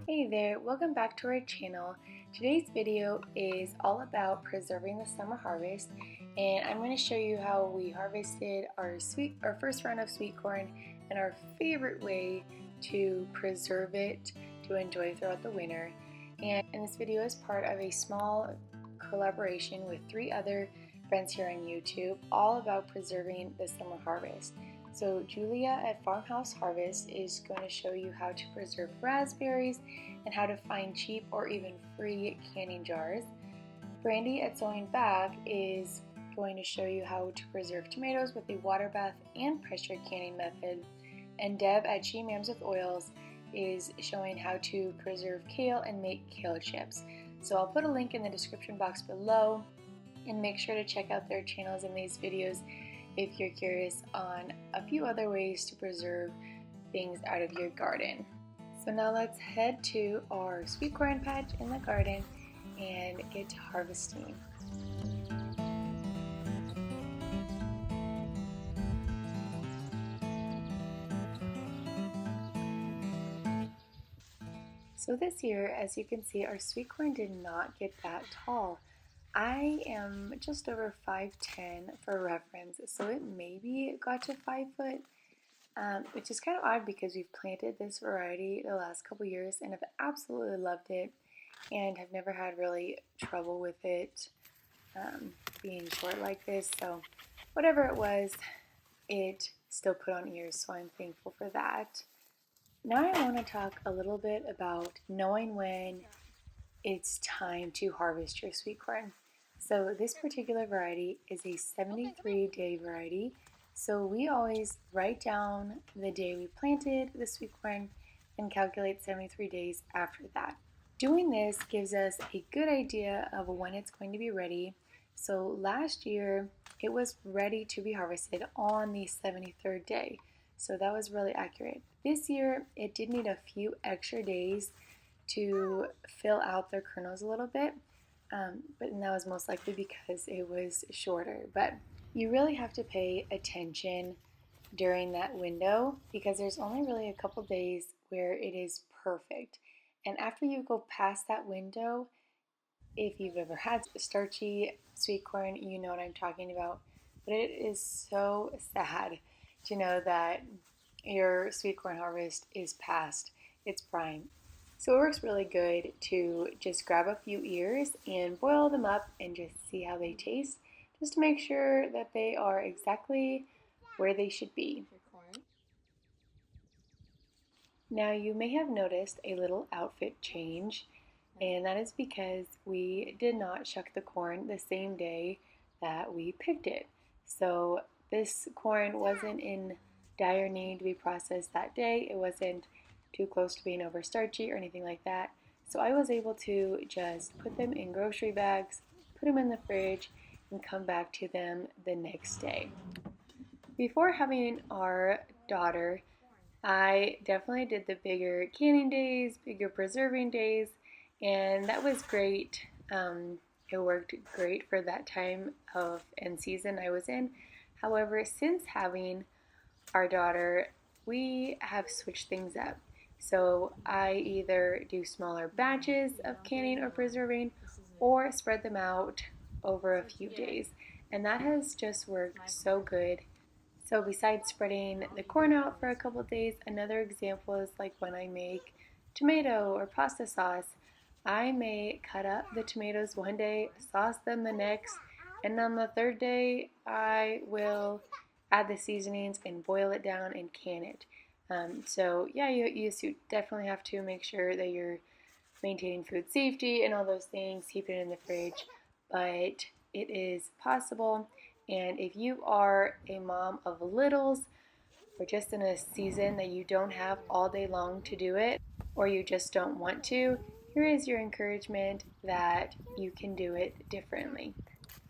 Hey there, welcome back to our channel. Today's video is all about preserving the summer harvest, and I'm going to show you how we harvested our first round of sweet corn and our favorite way to preserve it to enjoy throughout the winter. And this video is part of a small collaboration with 3 other friends here on YouTube, all about preserving the summer harvest. So Julia at Farmhouse Harvest is going to show you how to preserve raspberries and how to find cheap or even free canning jars. Brandy at Sewing Back is going to show you how to preserve tomatoes with a water bath and pressure canning method. And Deb at She Mams with Oils is showing how to preserve kale and make kale chips. So I'll put a link in the description box below, and make sure to check out their channels in these videos if you're curious on a few other ways to preserve things out of your garden. So now let's head to our sweet corn patch in the garden and get to harvesting. So this year, as you can see, our sweet corn did not get that tall. I am just over 5'10" for reference, so it maybe got to 5 foot, which is kind of odd because we've planted this variety the last couple years and have absolutely loved it and have never had really trouble with it being short like this. So whatever it was, it still put on ears, so I'm thankful for that. Now I want to talk a little bit about knowing when it's time to harvest your sweet corn. So this particular variety is a 73-day variety. So we always write down the day we planted the sweet corn and calculate 73 days after that. Doing this gives us a good idea of when it's going to be ready. So last year it was ready to be harvested on the 73rd day. So that was really accurate. This year it did need a few extra days to fill out their kernels a little bit, but that was most likely because it was shorter. But you really have to pay attention during that window because there's only really a couple days where it is perfect. And after you go past that window, if you've ever had starchy sweet corn, you know what I'm talking about. But it is so sad to know that your sweet corn harvest is past its prime. So it works really good to just grab a few ears and boil them up and just see how they taste, just to make sure that they are exactly where they should be. Now you may have noticed a little outfit change, and that is because we did not shuck the corn the same day that we picked it. So this corn wasn't in dire need to be processed that day. It wasn't too close to being over starchy or anything like that. So I was able to just put them in grocery bags, put them in the fridge, and come back to them the next day. Before having our daughter, I definitely did the bigger canning days, bigger preserving days, and that was great. It worked great for that time of and season I was in. However, since having our daughter, we have switched things up. So I either do smaller batches of canning or preserving or spread them out over a few days. And that has just worked so good. So besides spreading the corn out for a couple of days, another example is like when I make tomato or pasta sauce. I may cut up the tomatoes one day, sauce them the next, and on the 3rd day I will add the seasonings and boil it down and can it. So yeah, you definitely have to make sure that you're maintaining food safety and all those things, keep it in the fridge, but it is possible. And if you are a mom of littles or just in a season that you don't have all day long to do it, or you just don't want to, here is your encouragement that you can do it differently.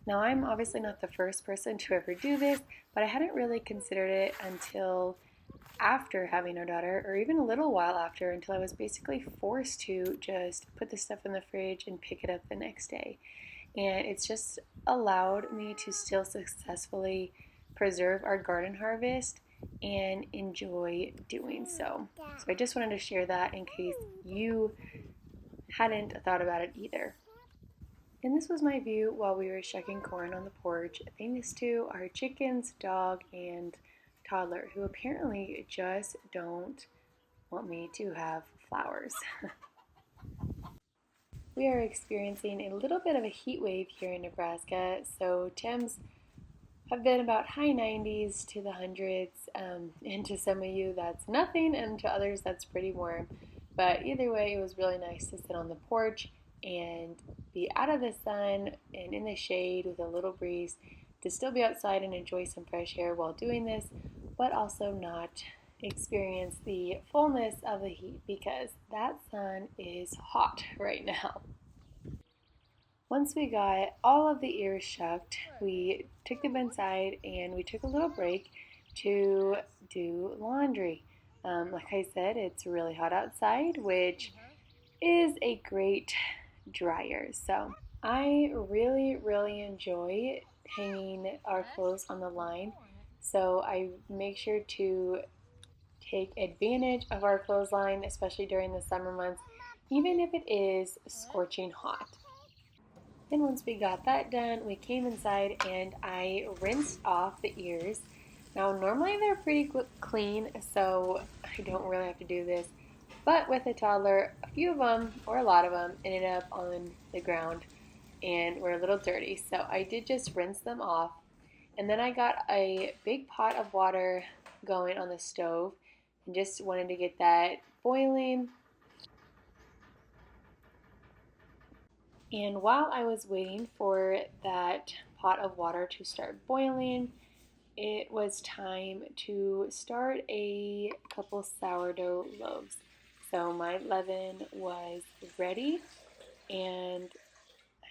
Now I'm obviously not the first person to ever do this, but I hadn't really considered it until after having our daughter, or even a little while after, until I was basically forced to just put the stuff in the fridge and pick it up the next day. And it's just allowed me to still successfully preserve our garden harvest and enjoy doing so. So I just wanted to share that in case you hadn't thought about it either. And this was my view while we were shucking corn on the porch, thanks to our chickens, dog, and toddler, who apparently just don't want me to have flowers. We are experiencing a little bit of a heat wave here in Nebraska, so temps have been about high 90s to the hundreds, and to some of you that's nothing, and to others that's pretty warm. But either way, it was really nice to sit on the porch and be out of the sun and in the shade with a little breeze, to still be outside and enjoy some fresh air while doing this, but also not experience the fullness of the heat because that sun is hot right now. Once we got all of the ears shucked, we took them inside and we took a little break to do laundry. Like I said, it's really hot outside, which is a great dryer. So I really enjoy hanging our clothes on the line. So I make sure to take advantage of our clothesline, especially during the summer months, even if it is scorching hot. Then once we got that done, we came inside and I rinsed off the ears. Now normally they're pretty clean, so I don't really have to do this. But with a toddler, a few of them, or a lot of them, ended up on the ground and were a little dirty. So I did just rinse them off. And then I got a big pot of water going on the stove and just wanted to get that boiling. And while I was waiting for that pot of water to start boiling, it was time to start a couple sourdough loaves. So my leaven was ready and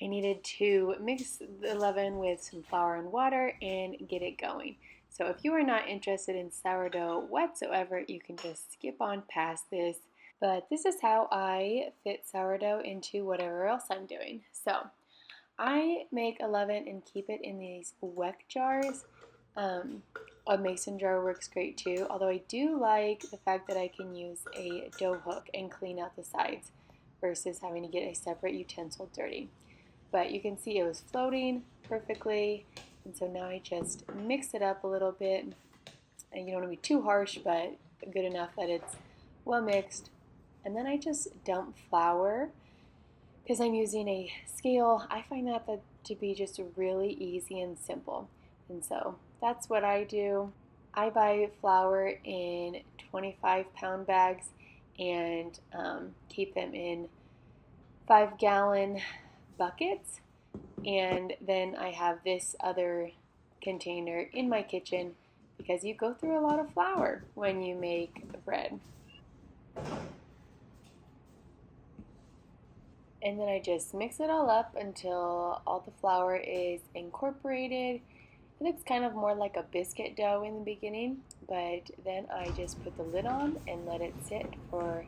I needed to mix the leaven with some flour and water and get it going. So if you are not interested in sourdough whatsoever, you can just skip on past this. But this is how I fit sourdough into whatever else I'm doing. So I make a leaven and keep it in these weck jars. A mason jar works great too, although I do like the fact that I can use a dough hook and clean out the sides versus having to get a separate utensil dirty. But you can see it was floating perfectly, and so now I just mix it up a little bit. And you don't want to be too harsh, but good enough that it's well mixed. And then I just dump flour because I'm using a scale. I find that to be just really easy and simple. And so that's what I do. I buy flour in 25-pound bags and keep them in 5-gallon buckets. And then I have this other container in my kitchen because you go through a lot of flour when you make bread. And then I just mix it all up until all the flour is incorporated. It looks kind of more like a biscuit dough in the beginning, but then I just put the lid on and let it sit for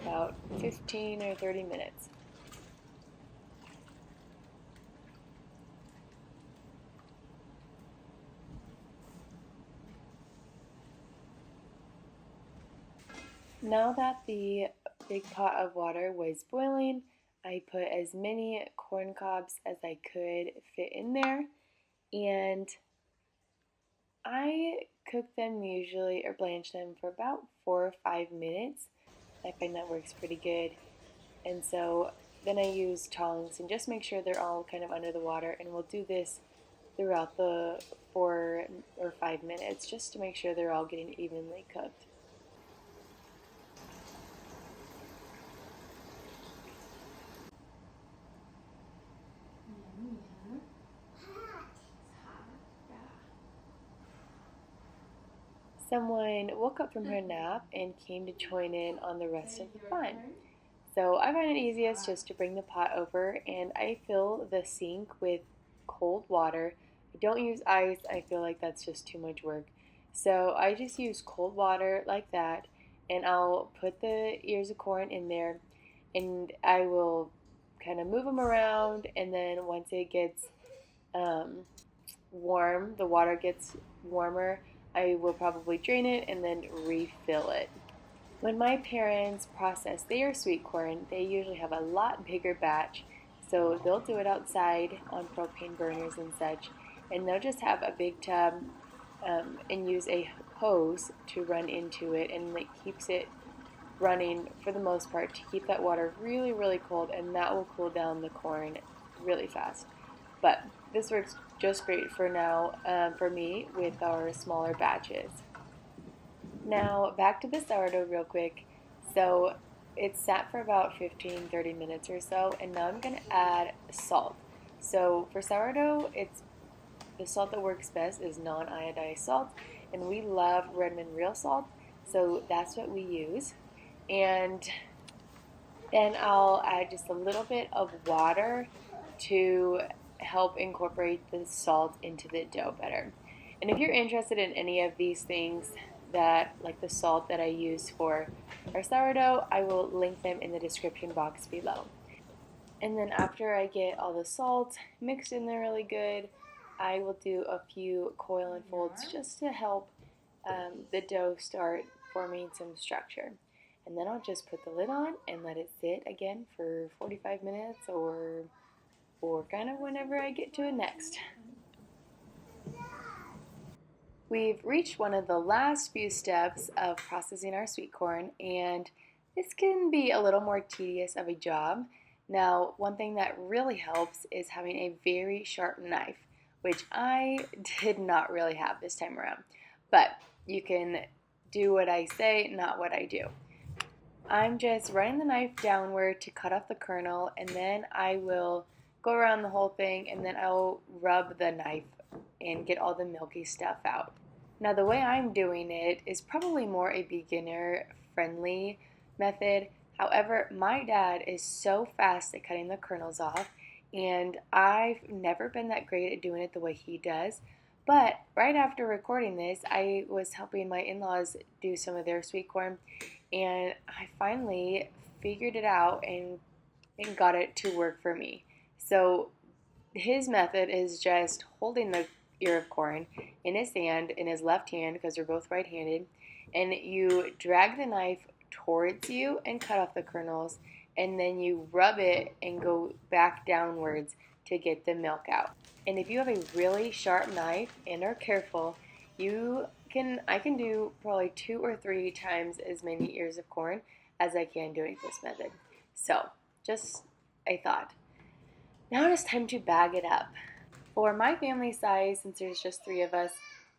about 15 or 30 minutes. Now that the big pot of water was boiling, I put as many corn cobs as I could fit in there, and I cook them usually or blanch them for about 4 or 5 minutes. I find that works pretty good. And so then I use tongs and just make sure they're all kind of under the water, and we'll do this throughout the 4 or 5 minutes just to make sure they're all getting evenly cooked. Someone woke up from her nap and came to join in on the rest of the fun. So I find it easiest just to bring the pot over and I fill the sink with cold water. I don't use ice, I feel like that's just too much work. So I just use cold water like that and I'll put the ears of corn in there and I will kind of move them around, and then once it gets warm, the water gets warmer, I will probably drain it and then refill it. When my parents process their sweet corn, they usually have a lot bigger batch, so they'll do it outside on propane burners and such, and they'll just have a big tub and use a hose to run into it, and it keeps it running for the most part to keep that water really, really cold, and that will cool down the corn really fast. But this works just great for now for me with our smaller batches. Now back to the sourdough real quick. So it's sat for about 15-30 minutes or so, and now I'm going to add salt. So for sourdough, it's the salt that works best is non-iodized salt, and we love Redmond real salt, so that's what we use. And then I'll add just a little bit of water to help incorporate the salt into the dough better. And if you're interested in any of these things, that like the salt that I use for our sourdough, I will link them in the description box below. And then after I get all the salt mixed in there really good, I will do a few coil and folds just to help the dough start forming some structure. And then I'll just put the lid on and let it sit again for 45 minutes or kind of whenever I get to it next. We've reached one of the last few steps of processing our sweet corn, and this can be a little more tedious of a job. Now, one thing that really helps is having a very sharp knife, which I did not really have this time around. But you can do what I say, not what I do. I'm just running the knife downward to cut off the kernel, and then I will go around the whole thing, and then I'll rub the knife and get all the milky stuff out. Now the way I'm doing it is probably more a beginner friendly method. However, my dad is so fast at cutting the kernels off, and I've never been that great at doing it the way he does. But right after recording this, I was helping my in-laws do some of their sweet corn, and I finally figured it out and got it to work for me. So his method is just holding the ear of corn in his hand, in his left hand, because they're both right-handed, and you drag the knife towards you and cut off the kernels, and then you rub it and go back downwards to get the milk out. And if you have a really sharp knife and are careful, I can do probably 2 or 3 times as many ears of corn as I can doing this method. So, just a thought. Now it's time to bag it up. For my family size, since there's just 3 of us,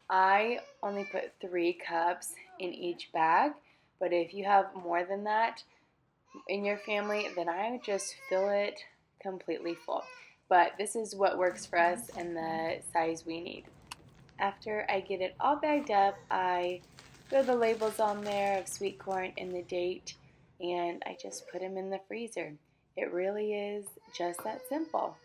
I only put 3 cups in each bag. But if you have more than that in your family, then I would just fill it completely full. But this is what works for us and the size we need. After I get it all bagged up, I throw the labels on there of sweet corn and the date, and I just put them in the freezer. It really is just that simple.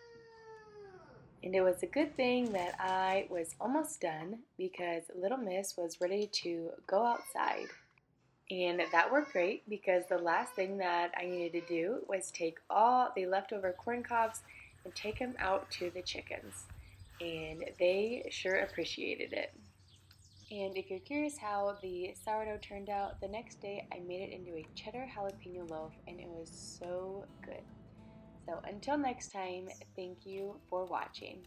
And it was a good thing that I was almost done because Little Miss was ready to go outside. And that worked great because the last thing that I needed to do was take all the leftover corn cobs and take them out to the chickens. And they sure appreciated it. And if you're curious how the sourdough turned out, the next day I made it into a cheddar jalapeno loaf, and it was so good. So until next time, thank you for watching.